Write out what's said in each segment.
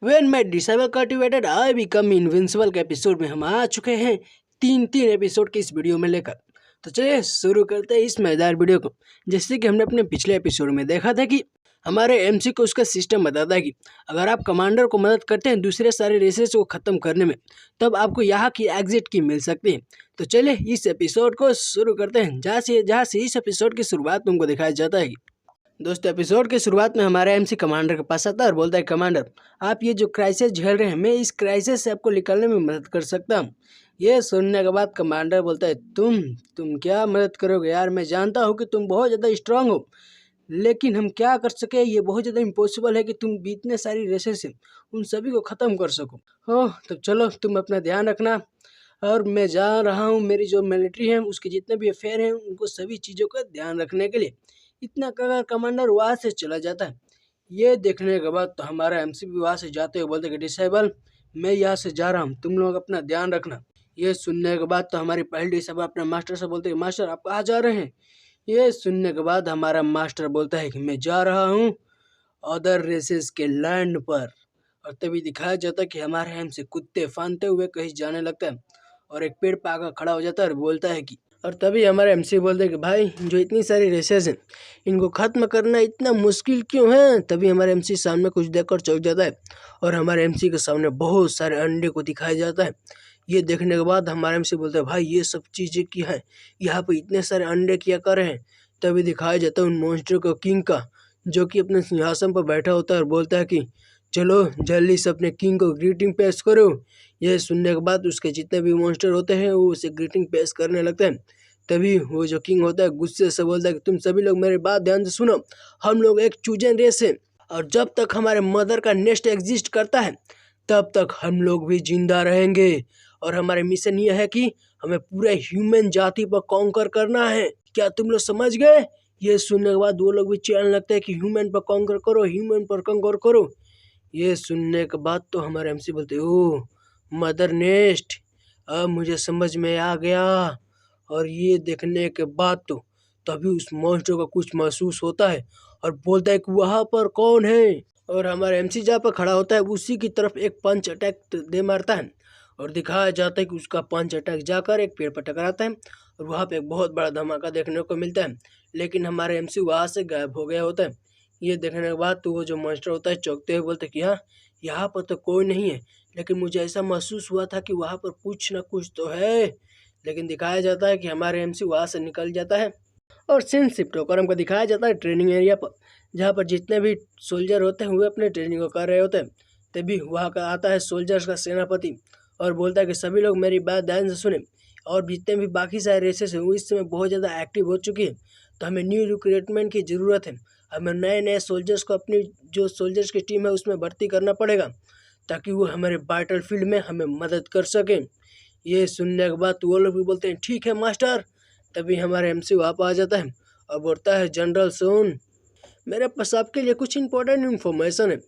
When my disable cultivated I become invincible के episode में हम आ चुके हैं तीन एपिसोड के इस वीडियो में लेकर। तो चलिए शुरू करते हैं इस मजेदार वीडियो को। जैसे कि हमने अपने पिछले एपिसोड में देखा था कि हमारे एमसी को उसका सिस्टम बताता है कि अगर आप कमांडर को मदद करते हैं दूसरे सारे रेसेस को ख़त्म करने में, तब आपको यहाँ की एग्जिट की मिल सकती है। तो चलिए इस एपिसोड को शुरू करते हैं, जहाँ से इस एपिसोड की शुरुआत तुमको दिखाया जाता है। दोस्तों, एपिसोड की शुरुआत में हमारा एमसी कमांडर के पास आता है और बोलता है, कमांडर आप ये जो क्राइसिस झेल रहे हैं, मैं इस क्राइसिस से आपको निकलने में मदद कर सकता हूँ। ये सुनने के बाद कमांडर बोलता है, तुम क्या मदद करोगे यार, मैं जानता हूँ कि तुम बहुत ज़्यादा स्ट्रांग हो, लेकिन हम क्या कर सके, ये बहुत ज़्यादा इम्पॉसिबल है कि तुम इतने सारी रेसेस हैं उन सभी को ख़त्म कर सको। हो तो चलो तुम अपना ध्यान रखना और मैं जा रहा हूँ। मेरी जो मिलिट्री है उसके जितने भी अफेयर हैं उनको सभी चीज़ों का ध्यान रखने के लिए। इतना कहकर कमांडर वहाँ से चला जाता है। ये देखने के बाद तो हमारा एमसी भी वहाँ से जाते हुए बोलते कि डिसेबल मैं यहाँ से जा रहा हूँ, तुम लोग अपना ध्यान रखना। ये सुनने के बाद तो हमारी पहली डिसेबल अपने मास्टर से बोलते हैं, मास्टर आप कहाँ जा रहे हैं। ये सुनने के बाद हमारा मास्टर बोलता है कि मैं जा रहा हूँ अदर रेसेस के लैंड पर। और तभी दिखाया जाता है कि हमारे एमसी कुत्ते फानते हुए कहीं जाने लगता है और एक पेड़ पे आकर खड़ा हो जाता है और बोलता है कि, और तभी हमारे एमसी बोलते हैं कि भाई जो इतनी सारी रेसेस हैं इनको ख़त्म करना इतना मुश्किल क्यों है। तभी हमारे एमसी सामने कुछ देखकर चौंक जाता है और हमारे एमसी के सामने बहुत सारे अंडे को दिखाया जाता है। ये देखने के बाद हमारे एमसी बोलते हैं, भाई ये सब चीज़ें क्या है, यहाँ पे इतने सारे अंडे क्या कर रहे हैं। तभी दिखाया जाता है उन मॉन्स्टर को किंग का, जो कि अपने सिंहासन पर बैठा होता है और बोलता है कि चलो जल्दी से अपने किंग को ग्रीटिंग पेश करो। यह सुनने के बाद उसके जितने भी मॉन्स्टर होते हैं वो उसे ग्रीटिंग पेश करने लगते हैं। तभी वो जो किंग होता है गुस्से से बोलता है कि तुम सभी लोग मेरी बात ध्यान से सुनो, हम लोग एक चूजन रेस है और जब तक हमारे मदर का नेस्ट एग्जिस्ट करता है तब तक हम लोग भी जिंदा रहेंगे और हमारे मिशन ये है कि हमें पूरे ह्यूमन जाति पर कॉन्कर करना है। क्या तुम लोग समझ गए। ये सुनने के बाद वो लोग भी चिल्लाने लगते हैं कि ह्यूमन पर कॉन्कर करो, ह्यूमन पर कॉन्कर करो। ये सुनने के बाद तो हमारे एमसी बोलते, ओह मदर नेस्ट, अब मुझे समझ में आ गया। और ये देखने के बाद तो तभी उस मॉन्स्टर को कुछ महसूस होता है और बोलता है कि वहाँ पर कौन है। और हमारा एमसी जहाँ पर खड़ा होता है उसी की तरफ एक पंच अटैक दे मारता है और दिखाया जाता है कि उसका पंच अटैक जाकर एक पेड़ पर टकराता है और वहाँ पे एक बहुत बड़ा धमाका देखने को मिलता है। लेकिन हमारे एमसी वहाँ से गायब हो गया होता है। ये देखने के बाद तो वो जो मॉन्स्टर होता है चौंकते हुए बोलते कि हाँ यहाँ पर तो कोई नहीं है, लेकिन मुझे ऐसा महसूस हुआ था कि वहाँ पर कुछ ना कुछ तो है। लेकिन दिखाया जाता है कि हमारे एमसी वहाँ से निकल जाता है और सीन शिफ्ट होकर हमको दिखाया जाता है ट्रेनिंग एरिया पर, जहाँ पर जितने भी सोल्जर होते हैं वे अपने ट्रेनिंग को कर रहे होते हैं। तभी वहाँ का आता है सोल्जर्स का सेनापति और बोलता है कि सभी लोग मेरी बात ध्यान से सुने, और जितने भी बाकी सारे रेसेस हैं वो इस समय बहुत ज़्यादा एक्टिव हो चुकी है, तो हमें न्यू रिक्रूटमेंट की ज़रूरत है। हमें नए नए सोल्जर्स को अपनी जो सोल्जर्स की टीम है उसमें भर्ती करना पड़ेगा ताकि वो हमारे बैटल फील्ड में हमें मदद कर सकें। ये सुनने के बाद तो वो लोग भी बोलते हैं ठीक है मास्टर। तभी हमारे एमसी वहाँ पर आ जाता है और बोलता है, जनरल सुन, मेरे पास आपके लिए कुछ इंपॉर्टेंट इन्फॉर्मेशन है।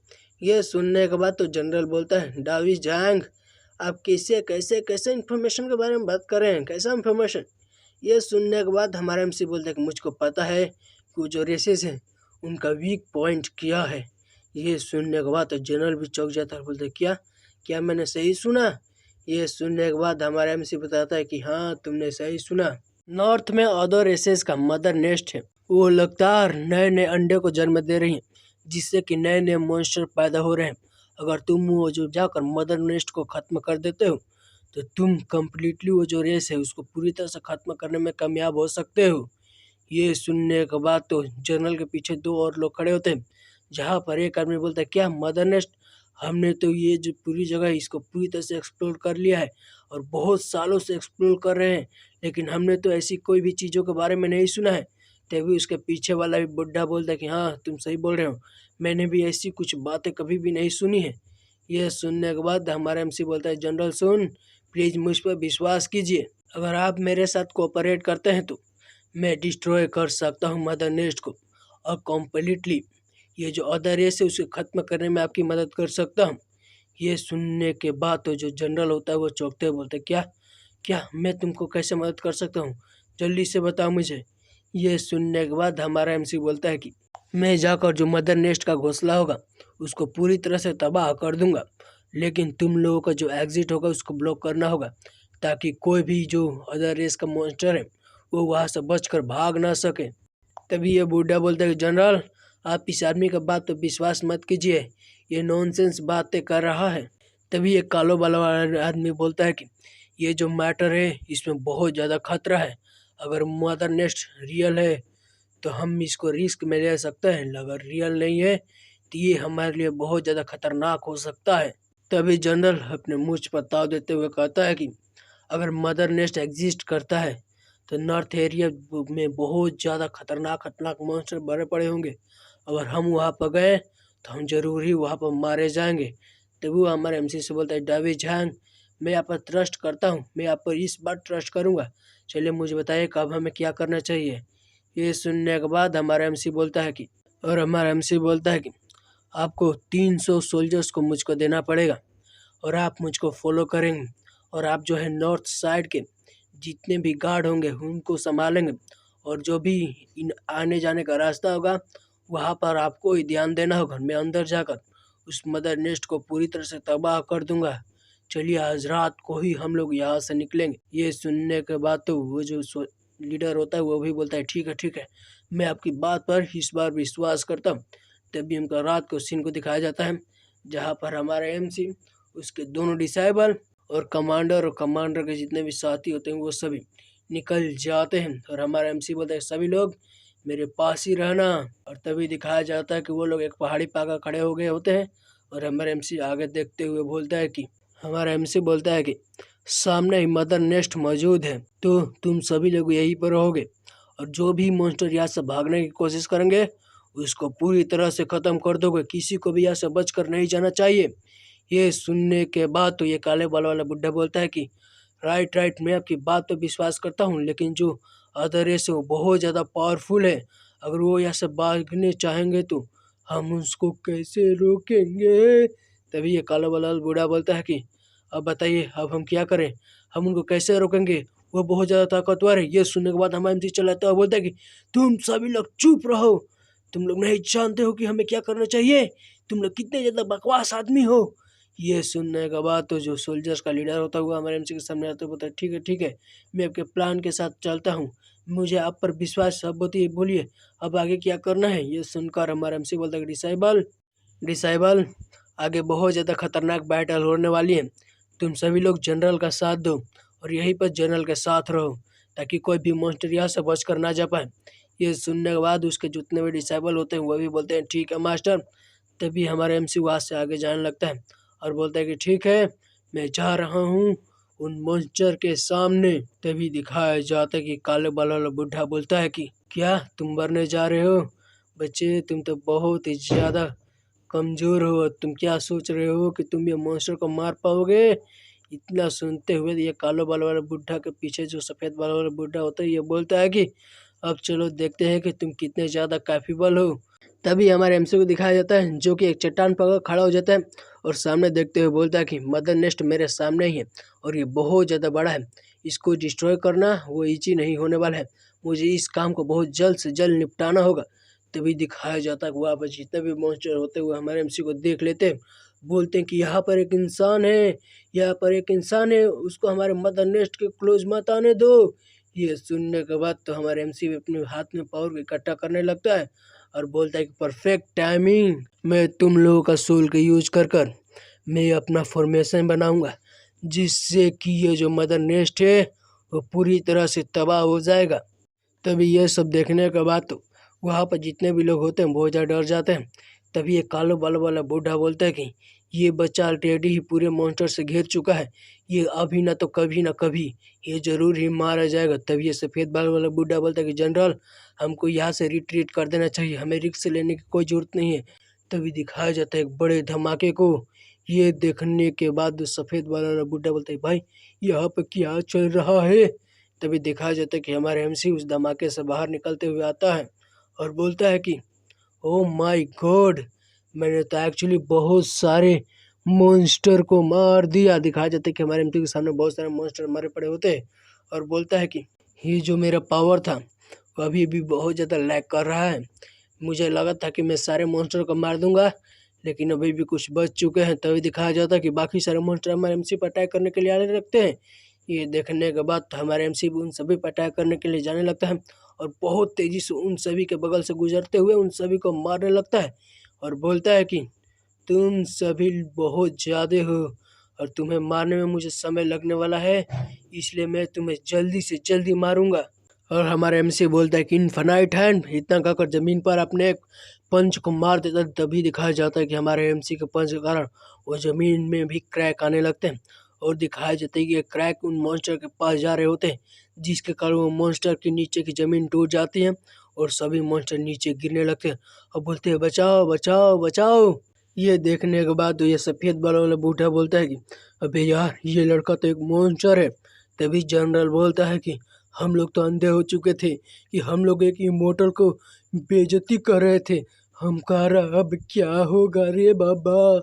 ये सुनने के बाद तो जनरल बोलता है, डाविस जैंग आप कैसे कैसे कैसे इन्फॉर्मेशन के बारे में बात कर रहे हैं, कैसा इन्फॉर्मेशन। ये सुनने के बाद हमारे एमसी बोलते हैं कि मुझको पता है कि वो जो रेसेस हैं उनका वीक पॉइंट क्या है। ये सुनने के बाद तो जनरल भी चौंक जाता है, बोलते क्या क्या मैंने सही सुना। ये सुनने के बाद हमारा एमसी बताता है कि हाँ तुमने सही सुना, नॉर्थ में अदर रेसेस का मदर नेस्ट है, वो लगातार नए नए अंडे को जन्म दे रही हैं जिससे कि नए नए मॉन्स्टर पैदा हो रहे हैं। अगर तुम वो जो जाकर मदर नेस्ट को ख़त्म कर देते हो तो तुम कम्प्लीटली वो जो रेस है उसको पूरी तरह से ख़त्म करने में कामयाब हो सकते हो। ये सुनने के बाद तो जनरल के पीछे दो और लोग खड़े होते हैं, जहाँ पर एक आदमी बोलता है, क्या मदर नेस्ट, हमने तो ये जो पूरी जगह है इसको पूरी तरह से एक्सप्लोर कर लिया है और बहुत सालों से एक्सप्लोर कर रहे हैं, लेकिन हमने तो ऐसी कोई भी चीज़ों के बारे में नहीं सुना है। तभी उसके पीछे वाला भी बुड्ढा बोलता है कि हाँ तुम सही बोल रहे हो, मैंने भी ऐसी कुछ बातें कभी भी नहीं सुनी है। यह सुनने के बाद हमारा एमसी बोलता है, जनरल सुन, प्लीज़ मुझ पर विश्वास कीजिए, अगर आप मेरे साथ कोऑपरेट करते हैं तो मैं डिस्ट्रॉय कर सकता हूँ मदर नेस्ट को और कम्प्लीटली ये जो अदर रेस है उसे ख़त्म करने में आपकी मदद कर सकता हूँ। ये सुनने के बाद तो जो जनरल होता है वो चौंकते हुए बोलते, क्या क्या मैं तुमको कैसे मदद कर सकता हूँ, जल्दी से बताओ मुझे। ये सुनने के बाद हमारा एमसी बोलता है कि मैं जाकर जो मदर नेस्ट का घोंसला होगा उसको पूरी तरह से तबाह कर दूंगा। लेकिन तुम लोगों का जो एग्जिट होगा उसको ब्लॉक करना होगा, ताकि कोई भी जो अदर रेस का मॉन्स्टर है वो वहाँ से बचकर भाग ना सके। तभी ये बूढ़ा बोलता है कि जनरल, आप इस आदमी का बात पर विश्वास मत कीजिए, ये नॉनसेंस बातें कर रहा है। तभी ये कालो बाला वाला आदमी बोलता है कि ये जो मैटर है इसमें बहुत ज़्यादा खतरा है। अगर मदर नेस्ट रियल है तो हम इसको रिस्क में ले सकते हैं, अगर रियल नहीं है तो ये हमारे लिए बहुत ज़्यादा खतरनाक हो सकता है। तभी जनरल अपने मुझ पर ताव देते हुए कहता है कि अगर मदर नेस्ट एग्जिस्ट करता है तो नॉर्थ एरिया में बहुत ज़्यादा खतरनाक खतरनाक मॉन्स्टर भरे पड़े होंगे। अगर हम वहाँ पर गए तो हम जरूर ही वहाँ पर मारे जाएंगे। तभी वो हमारे एमसी से बोलता है, डावी झांग, मैं आप पर ट्रस्ट करता हूँ, मैं आप पर इस बार ट्रस्ट करूँगा। चलिए मुझे बताइए कब हमें क्या करना चाहिए। ये सुनने के बाद हमारा एमसी बोलता है कि आपको 300 सोल्जर्स को मुझको देना पड़ेगा और आप मुझको फॉलो करेंगे और आप जो है नॉर्थ साइड के जितने भी गार्ड होंगे उनको संभालेंगे और जो भी इन आने जाने का रास्ता होगा वहाँ पर आपको ही ध्यान देना होगा। मैं अंदर जाकर उस मदर नेस्ट को पूरी तरह से तबाह कर दूंगा। चलिए आज रात को ही हम लोग यहाँ से निकलेंगे। ये सुनने के बाद तो वो जो लीडर होता है वो भी बोलता है, ठीक है, मैं आपकी बात पर इस बार विश्वास करता हूँ। तभी हमको रात को सीन को दिखाया जाता है जहाँ पर हमारा एमसी, उसके दोनों डिसाइबल और कमांडर के जितने भी साथी होते हैं वो सभी निकल जाते हैं और हमारा एमसी बोलता है, सभी लोग मेरे पास ही रहना। और तभी दिखाया जाता है कि वो लोग एक पहाड़ी पाकर खड़े हो गए होते हैं और हमारा एमसी आगे देखते हुए बोलता है कि सामने ही मदर नेस्ट मौजूद है, तो तुम सभी लोग यहीं पर रहोगे और जो भी मॉन्स्टर यहाँ से भागने की कोशिश करेंगे उसको पूरी तरह से ख़त्म कर दोगे, किसी को भी यहाँ से बच कर नहीं जाना चाहिए। ये सुनने के बाद तो ये काले बाल वाला बुड्ढा बोलता है कि राइट, मैं आपकी बात पर विश्वास करता हूँ, लेकिन जो अदर रेस है वो बहुत ज़्यादा पावरफुल है। अगर वो यहाँ से भागने चाहेंगे तो हम उसको कैसे रोकेंगे। तभी ये काला वाला बूढ़ा बोलता है कि अब बताइए अब हम क्या करें, हम उनको कैसे रोकेंगे, वो बहुत ज़्यादा ताकतवर है। ये सुनने के बाद हमारा एमसी चलाता है, बोलता है कि तुम सभी लोग चुप रहो, तुम लोग नहीं जानते हो कि हमें क्या करना चाहिए, तुम लोग कितने ज़्यादा बकवास आदमी हो। ये सुनने के बाद तो जो सोल्जर्स का लीडर होता हुआ हमारे एमसी के सामने आता है, बोलता है, ठीक है, मैं आपके प्लान के साथ चलता हूँ, मुझे आप पर विश्वास। अब बोलिए अब आगे क्या करना है। ये सुनकर हमारा एमसी बोलता है कि डिसाइबल आगे बहुत ज़्यादा खतरनाक बैटल होने वाली है, तुम सभी लोग जनरल का साथ दो और यहीं पर जनरल के साथ रहो ताकि कोई भी मॉन्स्टर यहाँ से बच कर ना जा पाए। ये सुनने के बाद उसके जितने भी डिसाइबल होते हैं वो भी बोलते हैं, ठीक है मास्टर। तभी हमारा एमसी वहाँ से आगे जाने लगता है और बोलता है कि ठीक है, मैं जा रहा हूँ उन मॉन्स्टर के सामने। तभी दिखाया जाता है कि काले बाल वाला बुढ़ा बोलता है कि क्या तुम मरने जा रहे हो बच्चे, तुम तो बहुत ही ज़्यादा कमज़ोर हो, तुम क्या सोच रहे हो कि तुम ये मॉन्स्टर को मार पाओगे। इतना सुनते हुए ये कालो बाल वाला बुढ़ा के पीछे जो सफ़ेद बाल वाला बुढ़ा होता है ये बोलता है कि अब चलो देखते हैं कि तुम कितने ज़्यादा कैपेबल हो। तभी हमारे एमसी को दिखाया जाता है जो कि एक चट्टान पर खड़ा हो जाता है और सामने देखते हुए बोलता है कि मदर नेस्ट मेरे सामने ही है और ये बहुत ज़्यादा बड़ा है, इसको डिस्ट्रॉय करना वो ईजी नहीं होने वाला है, मुझे इस काम को बहुत जल्द से जल्द निपटाना होगा। तभी दिखाया जाता है कि वहाँ पर जितने भी मॉन्स्टर होते हुए हमारे एमसी को देख लेते हैं, बोलते हैं कि यहाँ पर एक इंसान है, उसको हमारे मदर नेस्ट के क्लोज मत आने दो। ये सुनने के बाद तो हमारे एमसी अपने हाथ में पावर इकट्ठा करने लगता है और बोलता है कि परफेक्ट टाइमिंग, मैं तुम लोगों का सोल का यूज कर मैं अपना फॉर्मेशन बनाऊंगा जिससे कि ये जो मदर नेस्ट है वो पूरी तरह से तबाह हो जाएगा। तभी ये सब देखने के बाद तो वहाँ पर जितने भी लोग होते हैं बहुत ज़्यादा डर जाते हैं। तभी ये कालो बाल वाला बूढ़ा बोलता है कि ये बच्चा ऑलरेडी ही पूरे मॉन्स्टर से घिर चुका है, ये अभी ना तो कभी ना कभी ये ज़रूर ही मारा जाएगा। तभी ये सफ़ेद बाल वाला बूढ़ा बोलता है कि जनरल हमको यहाँ से रिट्रीट कर देना चाहिए, हमें रिस्क लेने की कोई ज़रूरत नहीं है। तभी दिखाया जाता है एक बड़े धमाके को। ये देखने के बाद सफ़ेद बाल वाला बूढ़ा बोलता है, भाई यहाँ पर क्या चल रहा है। तभी दिखाया जाता है कि हमारे एमसी उस धमाके से बाहर निकलते हुए आता है और बोलता है कि ओ माय गॉड, मैंने तो एक्चुअली बहुत सारे मॉन्स्टर को मार दिया। दिखाया जाता है कि हमारे एमसी के सामने बहुत सारे मॉन्स्टर मारे पड़े होते हैं और बोलता है कि ये जो मेरा पावर था वो अभी भी बहुत ज़्यादा लैग कर रहा है, मुझे लगा था कि मैं सारे मॉन्स्टर को मार दूंगा लेकिन अभी भी कुछ बच चुके हैं। तभी दिखाया जाता है कि बाकी सारे मॉन्स्टर हमारे एमसी पर अटैक करने के लिए आने लगते हैं। ये देखने के बाद हमारे एमसी भी उन सभी पर अटैक करने के लिए जाने लगता है और बहुत तेजी से उन सभी के बगल से गुजरते हुए उन सभी को मारने लगता है और बोलता है कि तुम सभी बहुत ज़्यादा हो और तुम्हें मारने में मुझे समय लगने वाला है, इसलिए मैं तुम्हें जल्दी से जल्दी मारूंगा। और हमारा एमसी बोलता है कि इनफाइनाइट हैंड, इतना कहकर ज़मीन पर अपने एक पंच को मार देता है। तभी दिखाया जाता है कि हमारे एमसी के पंच के कारण वो ज़मीन में भी क्रैक आने लगते हैं और दिखाया जाता है कि ये क्रैक उन मॉन्स्टर के पास जा रहे होते हैं, जिसके कारण वो मॉन्स्टर के नीचे की ज़मीन टूट जाती है और सभी मॉन्स्टर नीचे गिरने लगते हैं और बोलते हैं बचाओ बचाओ बचाओ। ये देखने के बाद तो ये सफ़ेद बाल वाला बूढ़ा बोलता है कि अबे यार, ये लड़का तो एक मॉन्स्टर है। तभी जनरल बोलता है कि हम लोग तो अंधे हो चुके थे कि हम लोग एक इमोर्टल को बेइज्जती कर रहे थे, हम कह रहा अब क्या होगा रे बाबा।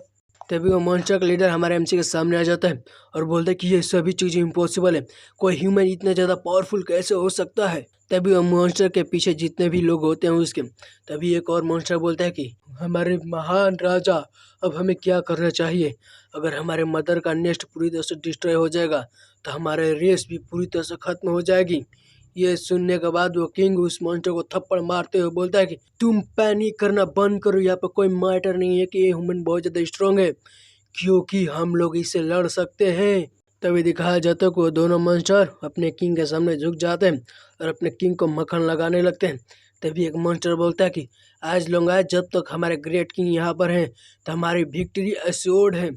तभी वो मॉन्स्टर का लीडर हमारे एमसी के सामने आ जाता है और बोलता है कि ये सभी चीज़ें इम्पॉसिबल है, कोई ह्यूमन इतना ज़्यादा पावरफुल कैसे हो सकता है। तभी वो मॉन्स्टर के पीछे जितने भी लोग होते हैं उसके, तभी एक और मॉन्स्टर बोलता है कि हमारे महान राजा, अब हमें क्या करना चाहिए। अगर हमारे मदर का नेस्ट पूरी तरह से डिस्ट्रॉय हो जाएगा तो हमारे रेस भी पूरी तरह से खत्म हो जाएगी। ये सुनने के बाद वो किंग उस मॉन्स्टर को थप्पड़ मारते हुए बोलता है कि तुम पैनिक करना बंद करो, यहाँ पर कोई मैटर नहीं है कि ये ह्यूमन बहुत ज़्यादा स्ट्रांग है, क्योंकि हम लोग इससे लड़ सकते हैं। तभी दिखाया जाता है कि वो दोनों मॉन्स्टर अपने किंग के सामने झुक जाते हैं और अपने किंग को मक्खन लगाने लगते हैं। तभी एक मॉन्स्टर बोलता है कि आज लोग आए, जब तक हमारे ग्रेट किंग यहाँ पर हैं तो हमारी विक्ट्री एश्योर्ड है।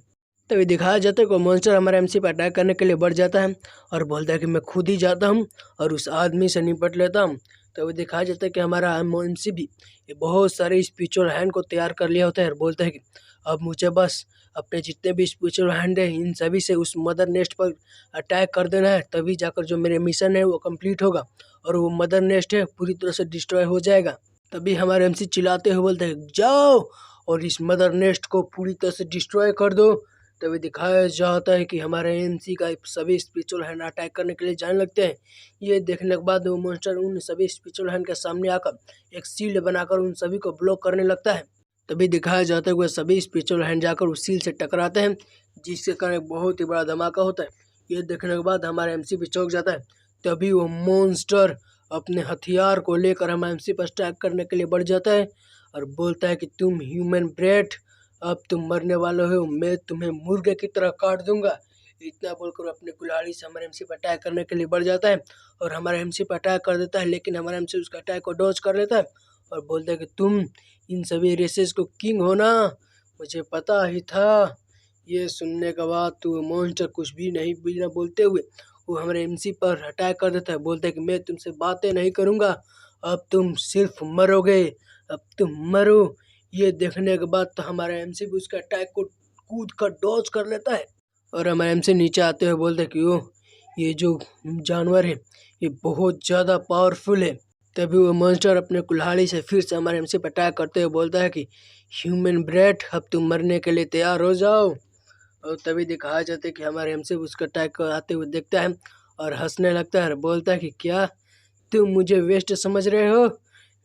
तभी दिखाया जाता है कि मॉन्स्टर हमारे एमसी पर अटैक करने के लिए बढ़ जाता है और बोलता है कि मैं खुद ही जाता हूँ और उस आदमी से निपट लेता हूँ। तभी दिखाया जाता है कि हमारा एमसी भी ये बहुत सारे स्पिरिचुअल हैंड को तैयार कर लिया होता है और बोलता है कि अब मुझे बस अपने जितने भी स्पिरिचुअल हैंड है इन सभी से उस मदर नेस्ट पर अटैक कर देना है, तभी जाकर जो मेरे मिशन है वो कंप्लीट होगा और वो मदर नेस्ट है पूरी तरह से डिस्ट्रॉय हो जाएगा। तभी हमारे एमसी चिल्लाते हुए बोलते हैं जाओ और इस मदर नेस्ट को पूरी तरह से डिस्ट्रॉय कर दो। तभी दिखाया जाता है कि हमारे एमसी का सभी स्पिरिचुअल हैंड अटैक करने के लिए जाने लगते हैं। ये देखने के बाद वो मॉन्स्टर उन सभी स्पिरिचुअल हैंड के सामने आकर एक शील्ड बनाकर उन सभी को ब्लॉक करने लगता है। तभी दिखाया जाता है कि वह सभी स्पिरिचुअल हैंड जाकर उस शील्ड से टकराते हैं, जिसके कारण एक बहुत ही बड़ा धमाका होता है। ये देखने के बाद हमारा एमसी भी चौंक जाता है। तभी वो मॉन्स्टर अपने हथियार को लेकर हमारे एमसी पर अटैक करने के लिए बढ़ जाता है और बोलता है कि तुम ह्यूमन ब्रेड, अब तुम मरने वाले हो, मैं तुम्हें मुर्गे की तरह काट दूंगा। इतना बोलकर अपने कुल्हाड़ी से हमारे एमसी पर अटैक करने के लिए बढ़ जाता है और हमारे एमसी पर अटैक कर देता है, लेकिन हमारा एमसी उसका अटैक को डॉज कर लेता है और बोलता है कि तुम इन सभी रेसेस को किंग हो ना, मुझे पता ही था। ये सुनने के बाद तो मॉन्स्टर कुछ भी नहीं बिना बोलते हुए वो हमारे एमसी पर अटैक कर देता है। बोलता है कि मैं तुमसे बातें नहीं करूँगा, अब तुम सिर्फ मरोगे, अब तुम मरो। ये देखने के बाद तो हमारा एमसी भी उसके अटैक को कूद कर डॉज कर लेता है और हमारा एमसी नीचे आते हुए बोलता है कि ओ, ये जो जानवर है ये बहुत ज़्यादा पावरफुल है। तभी वो मॉन्स्टर अपने कुल्हाड़ी से फिर से हमारे एमसी पर अटैक करते हुए बोलता है कि ह्यूमन ब्रेड, अब तुम मरने के लिए तैयार हो जाओ। और तभी दिखाया जाता है कि हमारे एमसी उसका अटैक आते हुए देखता है और हंसने लगता है और बोलता है कि क्या तुम मुझे वेस्ट समझ रहे हो,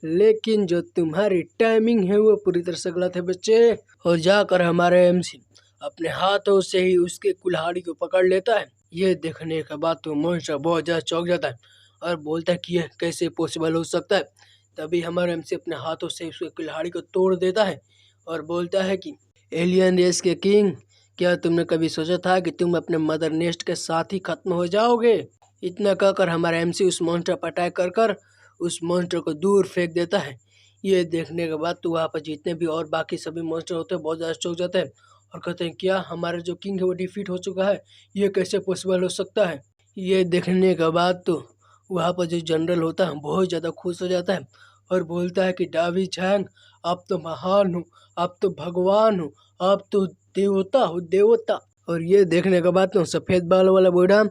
लेकिन जो तुम्हारी टाइमिंग है वो पूरी तरह से गलत है बच्चे। और जाकर हमारे एमसी अपने हाथों से ही उसके कुल्हाड़ी को पकड़ लेता है। ये देखने के बाद तो मॉन्स्टर बहुत ज़्यादा चौंक जाता है और बोलता है कि यह कैसे पॉसिबल हो सकता है। तभी हमारे एमसी अपने हाथों से उसके कुल्हाड़ी को तोड़ देता है और बोलता है कि एलियन रेस के किंग, क्या तुमने कभी सोचा था कि तुम अपने मदर नेस्ट के साथ ही खत्म हो जाओगे। इतना कहकर हमारा एमसी उस मॉन्स्टर पर अटैक कर उस मॉन्स्टर को दूर फेंक देता है। ये देखने के बाद तो वहाँ पर जितने भी और बाकी सभी मॉन्स्टर होते हैं बहुत ज़्यादा चौंक जाते हैं और कहते हैं क्या हमारा जो किंग है वो डिफीट हो चुका है, ये कैसे पॉसिबल हो सकता है। ये देखने के बाद तो वहाँ पर जो जनरल होता है बहुत ज़्यादा खुश हो जाता है और बोलता है कि डावी छांग, आप तो महान हो, आप तो भगवान हो, आप तो देवता हो देवता। और ये देखने के बाद तो सफ़ेद बालों वाला बूढ़ा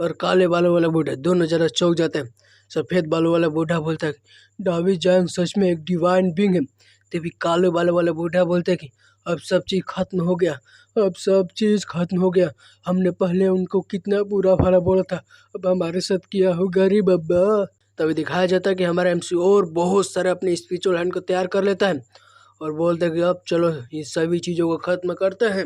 और काले बालों वाला बूढ़ा दोनों ज़रा चौंक जाते हैं। सफ़ेद बालों वाला बूढ़ा बोलता है डावी जांग सच में एक डिवाइन बींग है। तभी काले बालों वाला बूढ़ा बोलता है कि अब सब चीज़ खत्म हो गया, अब सब चीज़ खत्म हो गया, हमने पहले उनको कितना बुरा भला बोला था, अब हमारे साथ किया हो गरीब अब्बा। तभी दिखाया जाता है कि हमारा एमसी और बहुत सारे अपने स्पिरिचुअल हैंड को तैयार कर लेता है और बोलते हैं कि अब चलो ये सभी चीज़ों को ख़त्म करते हैं।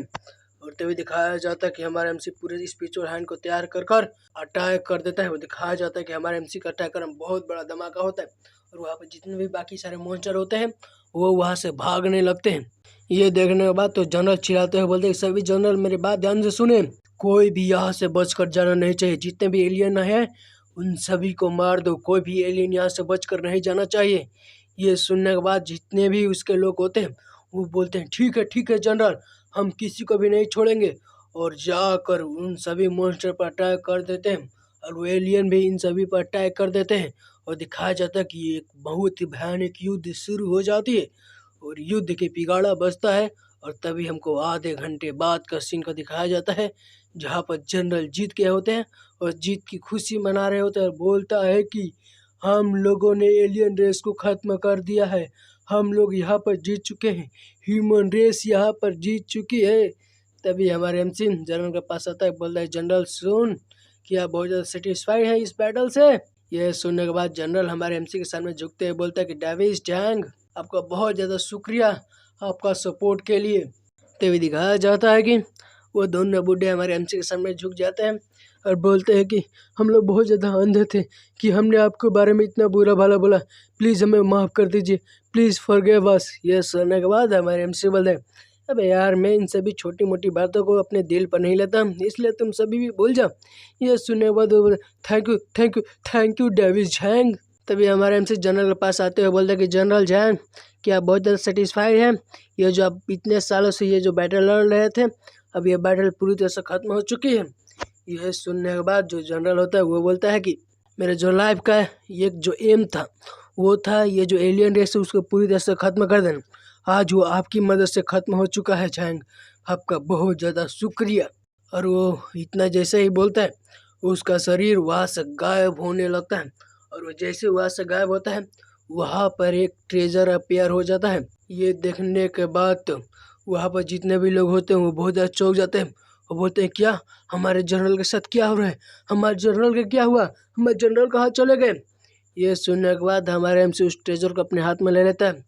और तभी दिखाया जाता है कि हमारा एमसी पूरे स्पिरिचुअल हैंड को तैयार कर कर अटैक कर देता है। वो दिखाया जाता है कि हमारे एमसी का अटैक करना बहुत बड़ा धमाका होता है और वहाँ पर जितने भी बाकी सारे मॉन्स्टर होते हैं वो वहाँ से भागने लगते हैं। ये देखने के बाद तो जनरल चिल्लाते हुए बोलते हैं सभी जनरल मेरी बात ध्यान से सुने, कोई भी यहाँ से बचकर जाना नहीं चाहिए। जितने भी एलियन हैं उन सभी को मार दो, कोई भी एलियन यहाँ से बचकर नहीं जाना चाहिए। ये सुनने के बाद जितने भी उसके लोग होते हैं वो बोलते हैं ठीक है जनरल, हम किसी को भी नहीं छोड़ेंगे। और जाकर उन सभी मॉन्स्टर पर अटैक कर देते हैं और वो एलियन भी इन सभी पर अटैक कर देते हैं। और दिखाया जाता है कि एक बहुत ही भयानक युद्ध शुरू हो जाती है और युद्ध के पिगाड़ा बजता है। और तभी हमको आधे घंटे बाद का सीन को दिखाया जाता है जहाँ पर जनरल जीत गए होते हैं और जीत की खुशी मना रहे होते हैं और बोलता है कि हम लोगों ने एलियन रेस को ख़त्म कर दिया है, हम लोग यहाँ पर जीत चुके हैं, ह्यूमन रेस यहाँ पर जीत चुकी है। तभी हमारे एमसी जनरल के पास आता है, बोलता है जनरल सुन कि आप बहुत ज़्यादा सेटिस्फाइड हैं इस बैटल से। यह सुनने के बाद जनरल हमारे एमसी के सामने झुकते हुए बोलता है कि डेविस जैंग आपका बहुत ज़्यादा शुक्रिया आपका सपोर्ट के लिए। तभी दिखाया जाता है कि वो दोनों बूढ़े हमारे एमसी के सामने झुक जाते हैं और बोलते हैं कि हम लोग बहुत ज़्यादा अंधे थे कि हमने आपके बारे में इतना बुरा भला बोला, प्लीज़ हमें माफ़ कर दीजिए, प्लीज़ फॉरगिव अस। ये सुनने के बाद हमारे एमसी बोलते हैं अबे यार मैं इन सभी छोटी मोटी बातों को अपने दिल पर नहीं लेता, इसलिए तुम सभी भी भूल जाओ। ये सुनने के बाद वो बोले थैंक यू डेविस जैंग। तभी हमारे एमसी जनरल के पास आते हुए बोलते हैं कि जनरल जैंग कि आप बहुत ज़्यादा सेटिस्फाइड हैं, ये जो आप इतने सालों से ये जो बैटल लड़ रहे थे अब ये बैटल पूरी तरह से ख़त्म हो चुकी है। यह सुनने के बाद जो जनरल होता है वो बोलता है कि मेरे जो लाइफ का एक जो एम था वो था ये जो एलियन रेस है उसको पूरी तरह से ख़त्म कर देना। आज वो आपकी मदद से ख़त्म हो चुका है जैंग, आपका बहुत ज़्यादा शुक्रिया। और वो इतना जैसे ही बोलता है उसका शरीर वहाँ से गायब होने लगता है और वो जैसे वहाँ से गायब होता है वहाँ पर एक ट्रेजर अपीयर हो जाता है। ये देखने के बाद तो वहाँ पर जितने भी लोग होते हैं वो बहुत ज़्यादा चौंक जाते हैं। वो बोलते हैं क्या हमारे जनरल के साथ क्या हो रहा है, हमारे जनरल का क्या हुआ, हमारे जनरल कहाँ चले गए। ये सुनने के बाद हमारे एमसी उस ट्रेजर को अपने हाथ में ले लेता है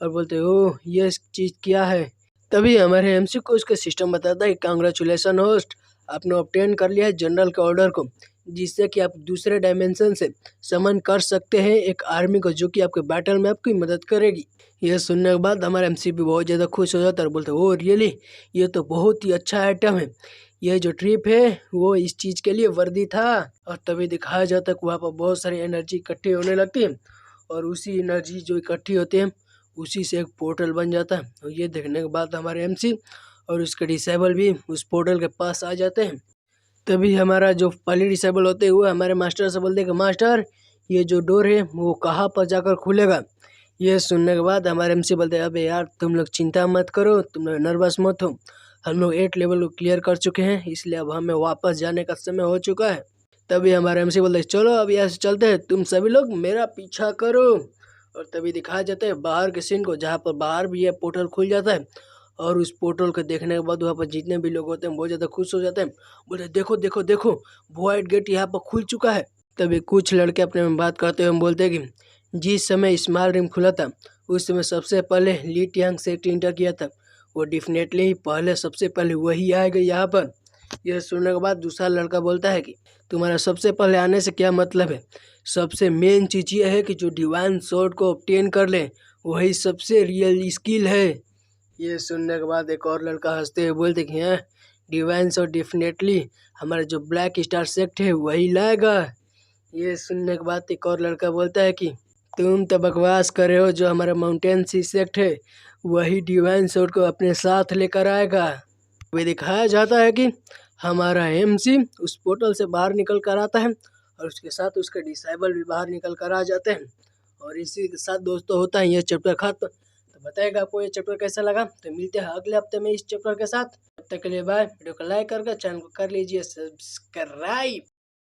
और बोलते हैं ओह ये चीज़ क्या है। तभी हमारे एमसी को उसका सिस्टम बताता है कांग्रेचुलेसन होस्ट, आपने ऑब्टेन कर लिया है जनरल के ऑर्डर को जिससे कि आप दूसरे डायमेंशन से समन कर सकते हैं एक आर्मी को जो कि आपके बैटल में आपकी मदद करेगी। यह सुनने के बाद हमारा एमसी भी बहुत ज़्यादा खुश हो जाता है और बोलते हैं ओह रियली ये तो बहुत ही अच्छा आइटम है, ये जो ट्रिप है वो इस चीज़ के लिए वर्दी था। और तभी दिखाया जाता है कि वहाँ पर बहुत सारी एनर्जी इकट्ठी होने लगती है और उसी एनर्जी जो इकट्ठी होती है उसी से एक पोर्टल बन जाता है। और ये देखने के बाद हमारे एमसी और उसके डिसेबल भी उस पोर्टल के पास आ जाते हैं। तभी हमारा जो पहले डिसेबल होते हुए हमारे मास्टर से बोलते हैं कि मास्टर ये जो डोर है वो कहाँ पर जाकर खुलेगा। ये सुनने के बाद हमारे एमसी बोलते हैं अबे यार तुम लोग चिंता मत करो, तुम लोग नर्वस मत हो, हम लोग 8 लेवल को क्लियर कर चुके हैं इसलिए अब हमें वापस जाने का समय हो चुका है। तभी हमारे एमसी बोलते हैं चलो अब यहाँ से चलते हैं, तुम सभी लोग मेरा पीछा करो। और तभी दिखाया जाता है बाहर के सीन को जहाँ पर बाहर भी ये पोर्टल खुल जाता है और उस पोर्टल को देखने के बाद वहाँ पर जितने भी लोग होते हैं बहुत ज़्यादा खुश हो जाते हैं, बोलते देखो देखो देखो वॉइड गेट यहाँ पर खुल चुका है। तभी कुछ लड़के अपने में बात करते हुए बोलते हैं कि जिस समय स्मॉल रिम खुला था उस समय सबसे पहले ली टियांग से इंटर किया था, वो डेफिनेटली ही पहले सबसे पहले वही आएगा यहाँ पर। यह सुनने के बाद दूसरा लड़का बोलता है कि तुम्हारा सबसे पहले आने से क्या मतलब है, सबसे मेन चीज़ ये है कि जो डिवाइन स्वॉर्ड को ऑब्टेन कर ले वही सबसे रियल स्किल है। ये सुनने के बाद एक और लड़का हंसते हुए बोलते कि हाँ डिवाइन स्वॉर्ड डेफिनेटली हमारा जो ब्लैक स्टार सेक्ट है वही लाएगा। ये सुनने के बाद एक और लड़का बोलता है कि तुम तो बकवास कर रहे हो, जो हमारा माउंटेन सी सेक्ट है वही डिवाइन स्वॉर्ड को अपने साथ लेकर आएगा। वे दिखाया जाता है कि हमारा एमसी उस पोर्टल से बाहर निकल कर आता है और उसके साथ उसके डिसेबल भी बाहर निकल कर आ जाते हैं। और इसी के साथ दोस्तों होता है ये चैप्टर खत्म। तो बताएगा आपको ये चैप्टर कैसा लगा, तो मिलते हैं अगले हफ्ते में इस चैप्टर के साथ। तब तक के लिए बाय। वीडियो को लाइक करके चैनल को कर लीजिए सब्सक्राइब।